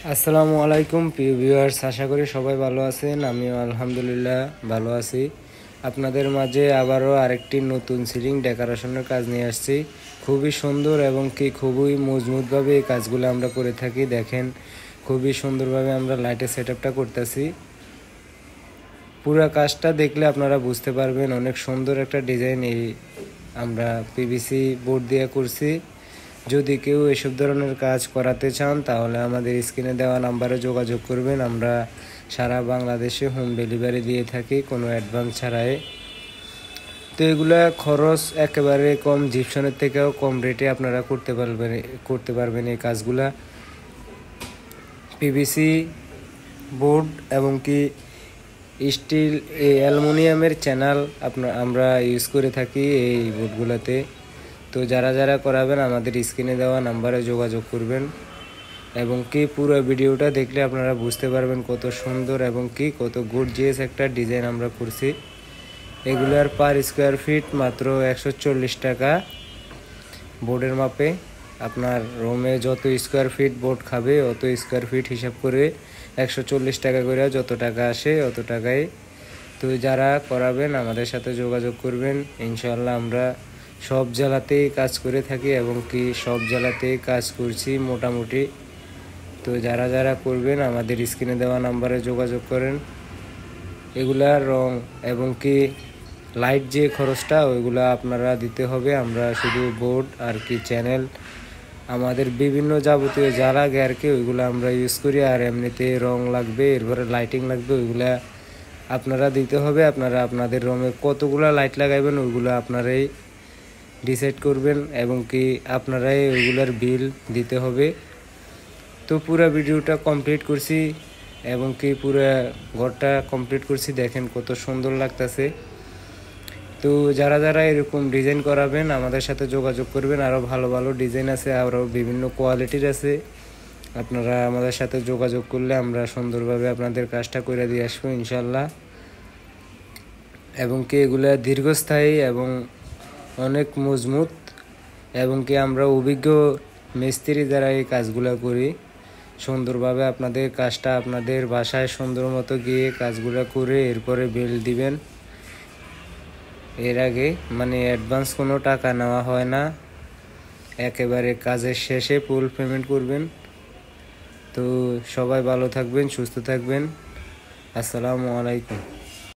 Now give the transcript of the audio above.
আসসালামু আলাইকুম প্রিয় ভিউয়ার্স, আশা করি সবাই ভালো আছেন। আমিও আলহামদুলিল্লাহ ভালো আছি। আপনাদের মাঝে আবারও আরেকটি নতুন সিলিং ডেকোরেশনের কাজ নিয়ে আসছি। খুবই সুন্দর এবং খুবই মজবুতভাবে এই কাজগুলো আমরা করে থাকি। দেখেন, খুবই সুন্দরভাবে আমরা লাইটের সেটআপটা করতেছি। পুরো কাজটা দেখলে আপনারা বুঝতে পারবেন অনেক সুন্দর একটা ডিজাইন এই আমরা পিভিসি বোর্ড দিয়ে করছি। যদি কেউ এসব ধরনের কাজ করাতে চান তাহলে আমাদের স্ক্রিনে দেওয়া নাম্বারে যোগাযোগ করবেন। আমরা সারা বাংলাদেশে হোম ডেলিভারি দিয়ে থাকি কোনো অ্যাডভান্স ছাড়াই। তো এগুলা খরচ একেবারে কম, জিপসনের থেকেও কম রেটে আপনারা করতে পারবেন এই কাজগুলা। পিভিসি বোর্ড এবং স্টিল অ্যালুমিনিয়ামের চ্যানেল আমরা ইউজ করে থাকি এই বোর্ডগুলোতে। তো যারা যারা করাবেন আমাদের স্ক্রিনে দেওয়া নাম্বারে যোগাযোগ করবেন এবং পুরো ভিডিওটা দেখলে আপনারা বুঝতে পারবেন কত সুন্দর এবং কত গর্জিয়াস একটা ডিজাইন আমরা করছি। এগুলার পার স্কোয়ার ফিট মাত্র 140 টাকা বোর্ডের মাপে। আপনার রুমে যত স্কোয়ার ফিট বোর্ড খাবে অত স্কোয়ার ফিট হিসাব করে 140 টাকা করে যত টাকা আসে অত টাকায়। তো যারা করাবেন আমাদের সাথে যোগাযোগ করবেন। ইনশাআল্লাহ আমরা সব জেলাতেই কাজ করে থাকি এবং সব জেলাতেই কাজ করছি মোটামুটি। তো যারা যারা করবেন আমাদের স্ক্রিনে দেওয়া নাম্বারে যোগাযোগ করেন। এগুলার রং এবং লাইট যে খরচটা ওইগুলা আপনারা দিতে হবে। আমরা শুধু বোর্ড আর চ্যানেল আমাদের বিভিন্ন যাবতীয় যা লাগে আর ওইগুলো আমরা ইউজ করি। আর এমনিতে রং লাগবে, এরপরে লাইটিং লাগবে, ওইগুলা আপনারা দিতে হবে। আপনারা আপনাদের রুমে কতগুলা লাইট লাগাইবেন ওইগুলো আপনারাই ডিসাইড করবেন এবং আপনারাই ওইগুলার বিল দিতে হবে। তো পুরো ভিডিওটা কমপ্লিট করছি এবং পুরো ঘরটা কমপ্লিট করছি। দেখেন কত সুন্দর লাগতেছে। তো যারা যারা এরকম ডিজাইন করাবেন আমাদের সাথে যোগাযোগ করবেন। আরও ভালো ভালো ডিজাইন আছে, আরও বিভিন্ন কোয়ালিটির আছে। আপনারা আমাদের সাথে যোগাযোগ করলে আমরা সুন্দরভাবে আপনাদের কাজটা করে দিয়ে আসবো ইনশাল্লাহ। এবং এগুলা দীর্ঘস্থায়ী এবং অনেক মজবুত এবং আমরা অভিজ্ঞ মিস্ত্রি দ্বারা এই কাজগুলো করি। সুন্দরভাবে আপনাদের কাজটা আপনাদের বাসায় সুন্দর মতো গিয়ে কাজগুলো করে এরপরে বিল দিবেন। এর আগে অ্যাডভান্স কোনো টাকা নেওয়া হয় না, একেবারে কাজের শেষে ফুল পেমেন্ট করবেন। তো সবাই ভালো থাকবেন, সুস্থ থাকবেন। আসসালামু আলাইকুম।